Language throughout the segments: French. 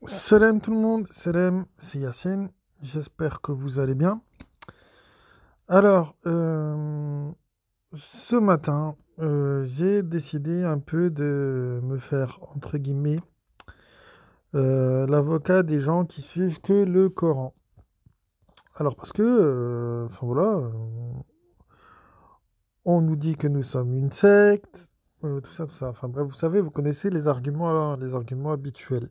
Salam tout le monde, salam, c'est Yacine, j'espère que vous allez bien. Alors, ce matin, j'ai décidé un peu de me faire, entre guillemets, l'avocat des gens qui suivent que le Coran. Alors, parce que, enfin voilà, on nous dit que nous sommes une secte, tout ça, tout ça. Enfin bref, vous savez, vous connaissez les arguments habituels.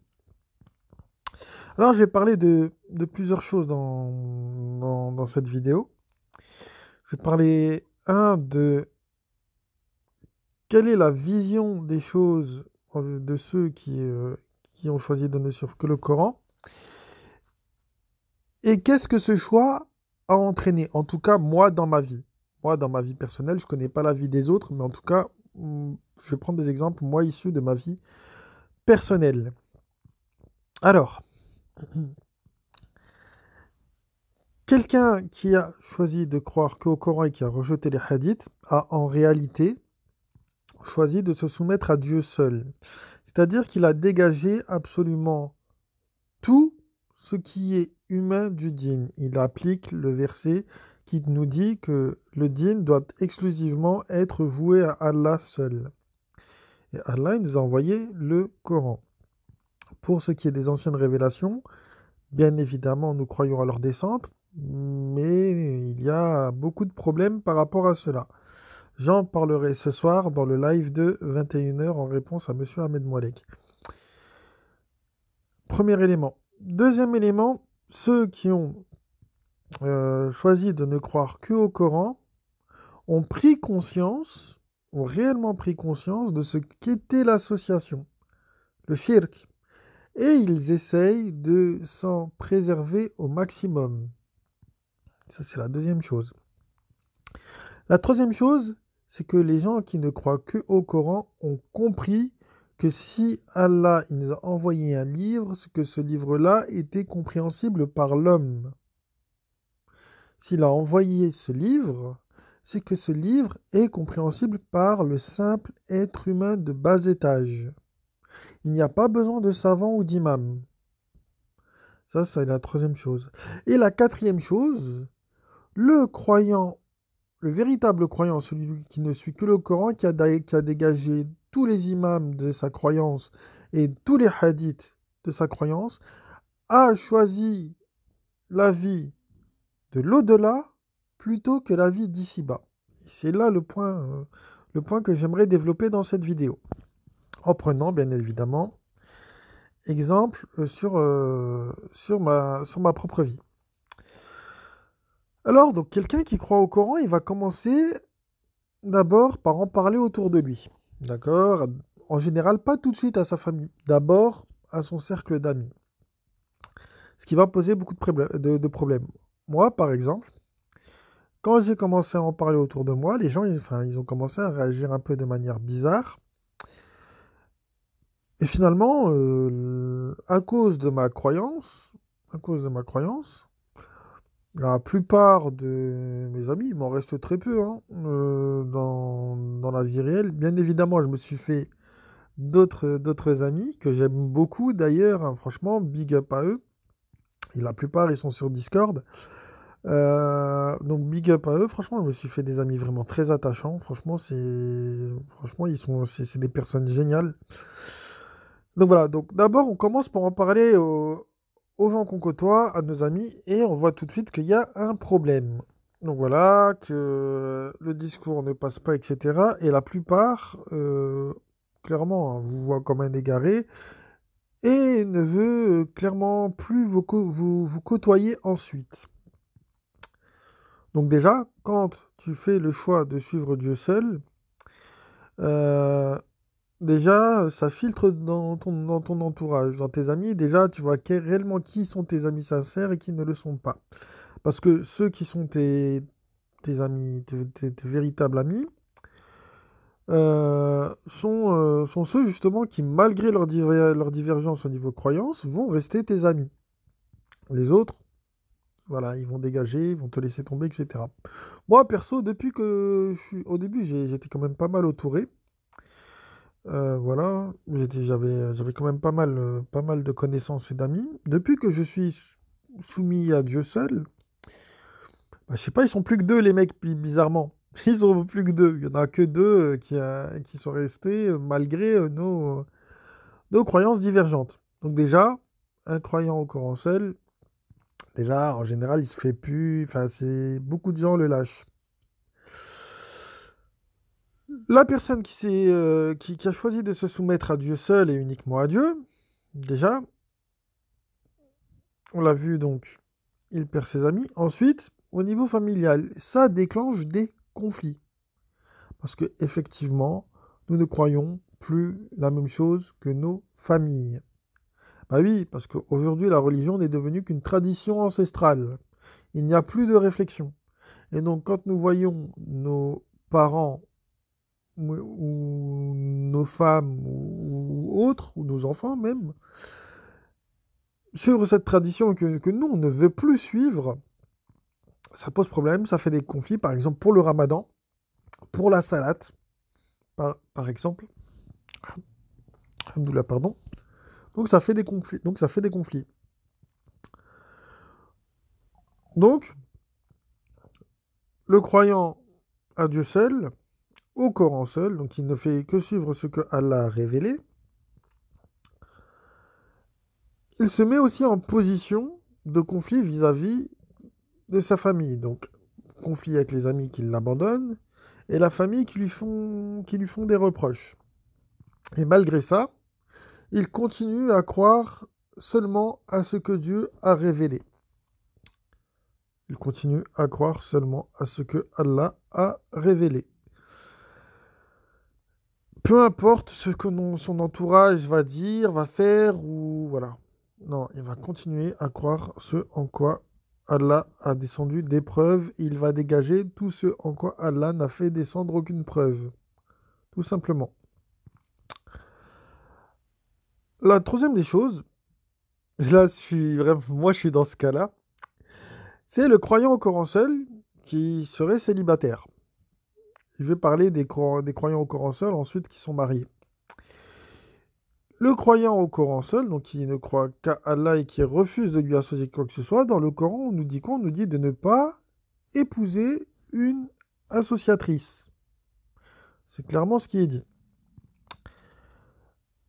Alors, je vais parler de plusieurs choses dans cette vidéo. Je vais parler, de quelle est la vision des choses de ceux qui ont choisi de ne suivre que le Coran, et qu'est-ce que ce choix a entraîné, en tout cas moi dans ma vie. Moi, dans ma vie personnelle, je ne connais pas la vie des autres, mais en tout cas, je vais prendre des exemples, moi, issus de ma vie personnelle. Alors, quelqu'un qui a choisi de croire qu'au Coran et qui a rejeté les hadiths a en réalité choisi de se soumettre à Dieu seul. C'est-à-dire qu'il a dégagé absolument tout ce qui est humain du djinn. Il applique le verset qui nous dit que le djinn doit exclusivement être voué à Allah seul. Et Allah, il nous a envoyé le Coran. Pour ce qui est des anciennes révélations, bien évidemment, nous croyons à leur descente, mais il y a beaucoup de problèmes par rapport à cela. J'en parlerai ce soir dans le live de 21 h en réponse à Monsieur Ahmed Moualek. Premier élément. Deuxième élément, ceux qui ont choisi de ne croire que au Coran ont pris conscience, ont réellement pris conscience de ce qu'était l'association, le shirk. Et ils essayent de s'en préserver au maximum. Ça, c'est la deuxième chose. La troisième chose, c'est que les gens qui ne croient que au Coran ont compris que si Allah il nous a envoyé un livre, que ce livre-là était compréhensible par l'homme. S'il a envoyé ce livre, c'est que ce livre est compréhensible par le simple être humain de bas étage. Il n'y a pas besoin de savant ou d'imam. Ça, c'est la troisième chose. Et la quatrième chose, le croyant, le véritable croyant, celui qui ne suit que le Coran, qui a dégagé tous les imams de sa croyance et tous les hadiths de sa croyance, a choisi la vie de l'au-delà plutôt que la vie d'ici-bas. C'est là le point que j'aimerais développer dans cette vidéo. En prenant, bien évidemment, exemple sur ma propre vie. Alors, donc, quelqu'un qui croit au Coran, il va commencer d'abord par en parler autour de lui. D'accord? En général, pas tout de suite à sa famille. D'abord à son cercle d'amis. Ce qui va poser beaucoup de problèmes. Moi, par exemple, quand j'ai commencé à en parler autour de moi, les gens, ils ont commencé à réagir un peu de manière bizarre. Et finalement, à cause de ma croyance, la plupart de mes amis, il m'en reste très peu hein, dans la vie réelle. Bien évidemment, je me suis fait d'autres amis que j'aime beaucoup d'ailleurs. Hein, franchement, big up à eux. Et la plupart, ils sont sur Discord. Donc big up à eux. Franchement, je me suis fait des amis vraiment très attachants. Franchement, c'est des personnes géniales. Donc voilà. Donc d'abord, on commence par en parler aux gens qu'on côtoie, à nos amis, et on voit tout de suite qu'il y a un problème. Donc voilà, que le discours ne passe pas, etc. Et la plupart, clairement, hein, vous voient comme un égaré et ne veut clairement plus vous côtoyer ensuite. Donc déjà, quand tu fais le choix de suivre Dieu seul, euh, déjà, ça filtre dans ton entourage, dans tes amis. Déjà, tu vois réellement qui sont tes amis sincères et qui ne le sont pas. Parce que ceux qui sont tes amis, tes véritables amis, sont ceux justement qui, malgré leur divergence au niveau croyance, vont rester tes amis. Les autres, voilà, ils vont dégager, ils vont te laisser tomber, etc. Moi, perso, depuis que je suis au début, j'étais quand même pas mal entouré. Voilà, j'avais quand même pas mal de connaissances et d'amis. Depuis que je suis soumis à Dieu seul, bah, je sais pas, ils sont plus que deux, les mecs, bizarrement. Ils sont plus que deux. Il y en a que deux qui sont restés malgré nos croyances divergentes. Donc déjà, un croyant au Coran seul, déjà, en général, il se fait plus... Enfin, c'est... Beaucoup de gens le lâchent. La personne qui a choisi de se soumettre à Dieu seul et uniquement à Dieu, déjà, on l'a vu donc, il perd ses amis. Ensuite, au niveau familial, ça déclenche des conflits. Parce que effectivement, nous ne croyons plus la même chose que nos familles. Bah oui, parce qu'aujourd'hui, la religion n'est devenue qu'une tradition ancestrale. Il n'y a plus de réflexion. Et donc, quand nous voyons nos parents ou nos femmes ou autres, ou nos enfants même, suivre cette tradition que nous, on ne veut plus suivre, ça pose problème, ça fait des conflits, par exemple pour le ramadan, pour la salade, par exemple. Alhamdoulilah, pardon. Donc ça fait des conflits. Donc, le croyant à Dieu seul, au Coran seul, donc il ne fait que suivre ce que Allah a révélé, il se met aussi en position de conflit vis-à-vis de sa famille. Donc, conflit avec les amis qui l'abandonnent et la famille qui lui font des reproches. Et malgré ça, il continue à croire seulement à ce que Dieu a révélé. Il continue à croire seulement à ce que Allah a révélé. Peu importe ce que son entourage va dire, va faire, ou voilà. Non, il va continuer à croire ce en quoi Allah a descendu des preuves. Il va dégager tout ce en quoi Allah n'a fait descendre aucune preuve. Tout simplement. La troisième des choses, là, moi, je suis dans ce cas-là, c'est le croyant au Coran seul qui serait célibataire. Je vais parler des croyants au Coran seul ensuite qui sont mariés. Le croyant au Coran seul, donc qui ne croit qu'à Allah et qui refuse de lui associer quoi que ce soit, dans le Coran, on nous dit quoi? On nous dit de ne pas épouser une associatrice. C'est clairement ce qui est dit.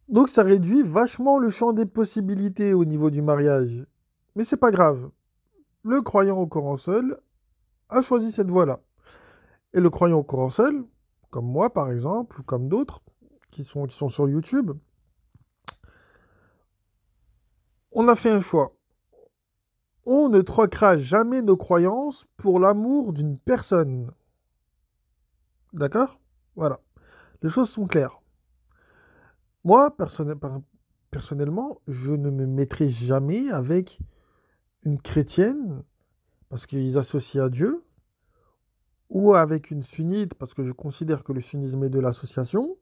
Donc ça réduit vachement le champ des possibilités au niveau du mariage. Mais c'est pas grave. Le croyant au Coran seul a choisi cette voie-là. Et le croyant au Coran seul, comme moi par exemple, ou comme d'autres qui sont sur YouTube, on a fait un choix. On ne troquera jamais nos croyances pour l'amour d'une personne. D'accord? Voilà. Les choses sont claires. Moi, personnellement, je ne me mettrai jamais avec une chrétienne parce qu'ils associent à Dieu, ou avec une sunnite parce que je considère que le sunnisme est de l'association,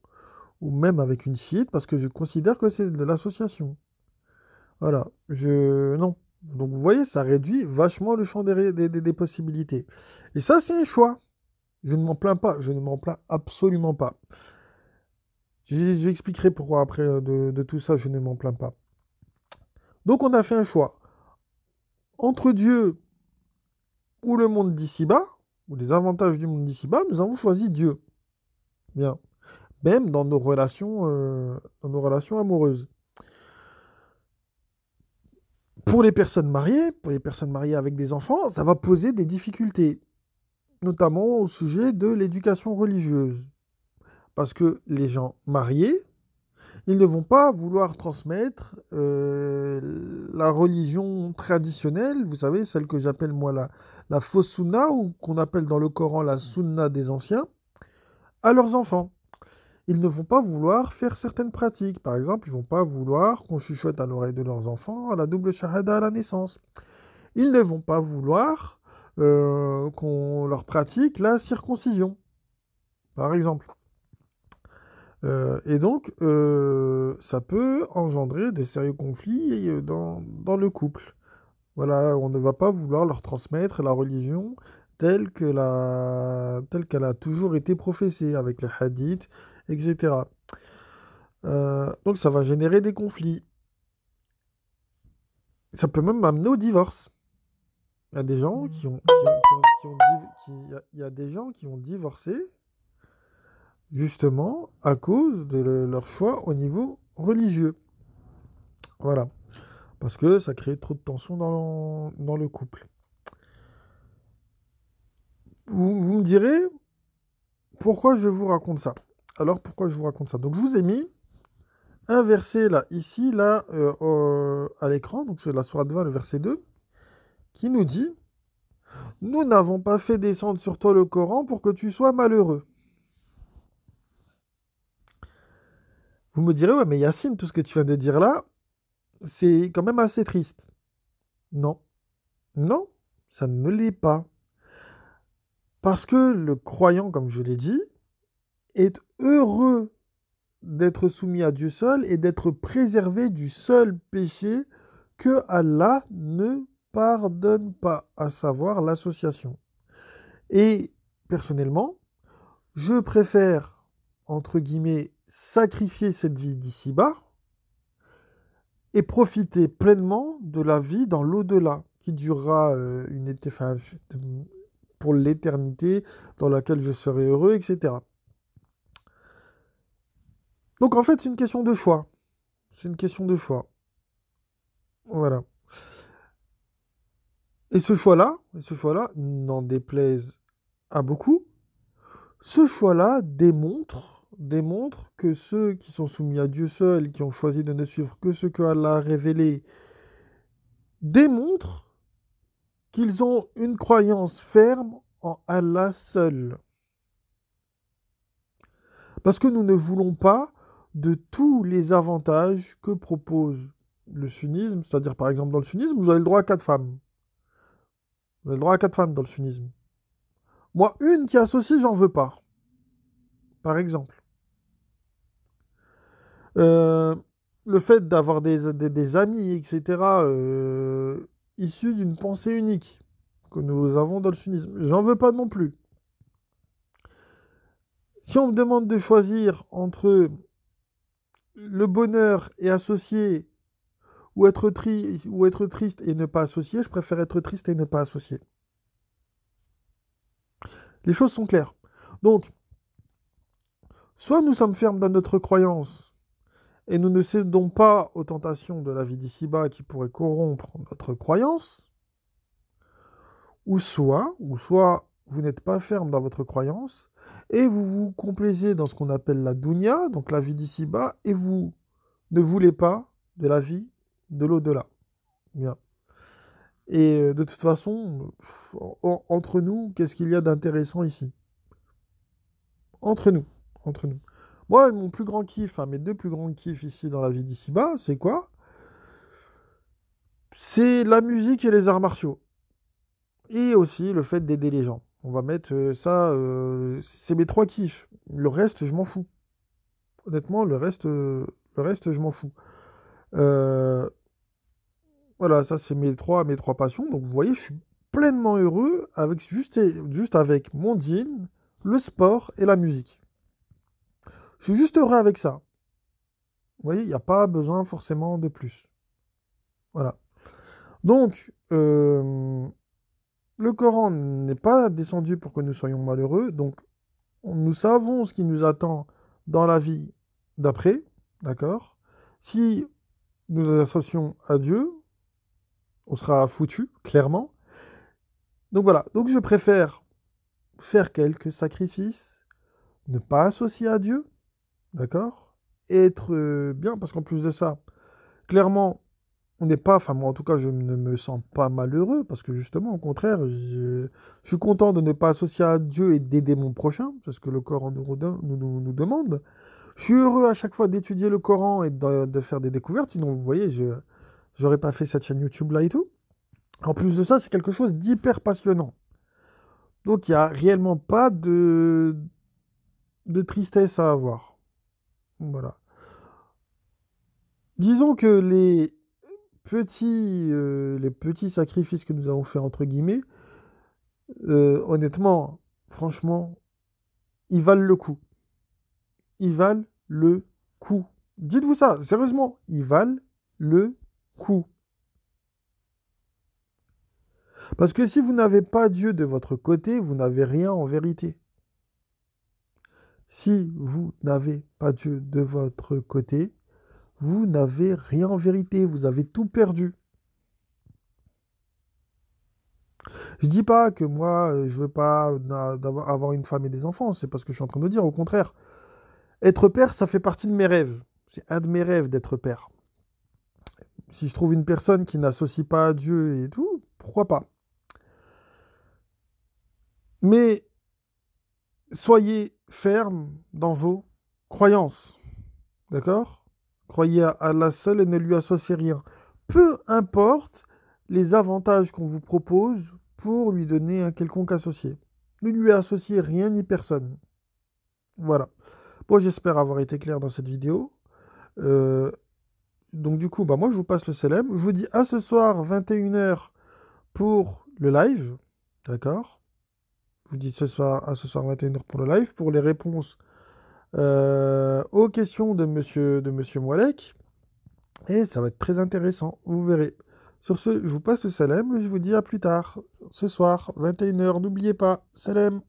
ou même avec une chiite parce que je considère que c'est de l'association. Voilà. Non. Donc vous voyez, ça réduit vachement le champ des possibilités. Et ça, c'est un choix. Je ne m'en plains pas, je ne m'en plains absolument pas. J'expliquerai pourquoi après de tout ça, je ne m'en plains pas. Donc on a fait un choix. Entre Dieu ou le monde d'ici-bas, ou les avantages du monde d'ici-bas, nous avons choisi Dieu. Bien. Même dans nos relations amoureuses. Pour les personnes mariées avec des enfants, ça va poser des difficultés, notamment au sujet de l'éducation religieuse. Parce que les gens mariés, ils ne vont pas vouloir transmettre la religion traditionnelle, vous savez, celle que j'appelle moi la fausse sunna, ou qu'on appelle dans le Coran la sunna des anciens, à leurs enfants. Ils ne vont pas vouloir faire certaines pratiques. Par exemple, ils ne vont pas vouloir qu'on chuchote à l'oreille de leurs enfants la double shahada à la naissance. Ils ne vont pas vouloir qu'on leur pratique la circoncision, par exemple. Et donc, ça peut engendrer de sérieux conflits dans le couple. Voilà, on ne va pas vouloir leur transmettre la religion telle qu'elle a toujours été professée, avec les hadiths, etc. Donc ça va générer des conflits. Ça peut même m'amener au divorce. Il y a des gens il y a des gens qui ont divorcé justement à cause de leur choix au niveau religieux. Voilà. Parce que ça crée trop de tension dans le couple. Vous me direz, pourquoi je vous raconte ça? Alors, pourquoi je vous raconte ça? Donc, je vous ai mis un verset là, ici, là, à l'écran, donc c'est la sourate 20, le verset 2, qui nous dit: Nous n'avons pas fait descendre sur toi le Coran pour que tu sois malheureux. Vous me direz, ouais, mais Yacine, tout ce que tu viens de dire là, c'est quand même assez triste. Non, non, ça ne l'est pas. Parce que le croyant, comme je l'ai dit, est heureux d'être soumis à Dieu seul et d'être préservé du seul péché que Allah ne pardonne pas, à savoir l'association. Et personnellement, je préfère, entre guillemets, sacrifier cette vie d'ici-bas et profiter pleinement de la vie dans l'au-delà, qui durera pour l'éternité, dans laquelle je serai heureux, etc. Donc en fait, c'est une question de choix. C'est une question de choix. Voilà. Et ce choix-là, n'en déplaise à beaucoup, ce choix-là démontre que ceux qui sont soumis à Dieu seul, qui ont choisi de ne suivre que ce que Allah a révélé, démontrent qu'ils ont une croyance ferme en Allah seul. Parce que nous ne voulons pas de tous les avantages que propose le sunnisme, c'est-à-dire par exemple dans le sunnisme, vous avez le droit à 4 femmes. Vous avez le droit à 4 femmes dans le sunnisme. Moi, une qui associe, j'en veux pas. Par exemple. Euh, le fait d'avoir des amis, etc., issus d'une pensée unique que nous avons dans le sunnisme, j'en veux pas non plus. Si on me demande de choisir entre le bonheur et associé ou être triste et ne pas associer, je préfère être triste et ne pas associer. Les choses sont claires. Donc, soit nous sommes fermes dans notre croyance et nous ne cédons pas aux tentations de la vie d'ici-bas qui pourraient corrompre notre croyance, ou soit vous n'êtes pas ferme dans votre croyance et vous vous complaisez dans ce qu'on appelle la dunya, donc la vie d'ici-bas, et vous ne voulez pas de la vie de l'au-delà. Bien. Et de toute façon, entre nous, qu'est-ce qu'il y a d'intéressant ici? Entre nous, entre nous. Moi, mon plus grand kiff, mes deux plus grands kiffs ici dans la vie d'ici-bas, c'est quoi? C'est la musique et les arts martiaux. Et aussi le fait d'aider les gens. On va mettre ça, c'est mes trois kiffs. Le reste, je m'en fous. Honnêtement, le reste, je m'en fous. Euh, voilà, ça c'est mes trois passions. Donc vous voyez, je suis pleinement heureux avec juste avec mon djinn, le sport et la musique. Je suis juste heureux avec ça. Vous voyez, il n'y a pas besoin forcément de plus. Voilà. Donc, le Coran n'est pas descendu pour que nous soyons malheureux. Donc, nous savons ce qui nous attend dans la vie d'après. D'accord? Si nous nous associons à Dieu, on sera foutu, clairement. Donc voilà. Donc, je préfère faire quelques sacrifices, ne pas associer à Dieu. D'accord? Et être bien, parce qu'en plus de ça, clairement, on n'est pas, enfin moi en tout cas je ne me sens pas malheureux parce que justement au contraire je suis content de ne pas associer à Dieu et d'aider mon prochain, c'est ce que le Coran nous demande. Je suis heureux à chaque fois d'étudier le Coran et de faire des découvertes, sinon vous voyez je n'aurais pas fait cette chaîne YouTube là et tout. En plus de ça c'est quelque chose d'hyper passionnant. Donc il n'y a réellement pas de tristesse à avoir. Voilà. Disons que les petits sacrifices que nous avons fait entre guillemets, honnêtement, franchement, ils valent le coup. Ils valent le coup. Dites-vous ça, sérieusement, ils valent le coup. Parce que si vous n'avez pas Dieu de votre côté, vous n'avez rien en vérité. Si vous n'avez pas Dieu de votre côté, vous n'avez rien en vérité, vous avez tout perdu. Je dis pas que moi, je veux pas avoir une femme et des enfants, c'est pas ce que je suis en train de dire, au contraire. Être père, ça fait partie de mes rêves. C'est un de mes rêves d'être père. Si je trouve une personne qui n'associe pas à Dieu et tout, pourquoi pas. Mais soyez ferme dans vos croyances. D'accord? Croyez à Allah seul et ne lui associez rien. Peu importe les avantages qu'on vous propose pour lui donner un quelconque associé. Ne lui associez rien ni personne. Voilà. Bon, j'espère avoir été clair dans cette vidéo. Euh, donc du coup, bah moi je vous passe le salam. Je vous dis à ce soir 21 h pour le live. D'accord? Je vous dis à ce soir 21 h pour le live. Pour les réponses aux questions de monsieur Moalek. Et ça va être très intéressant, vous verrez. Sur ce, je vous passe le salam et je vous dis à plus tard. Ce soir, 21 h, n'oubliez pas, salam.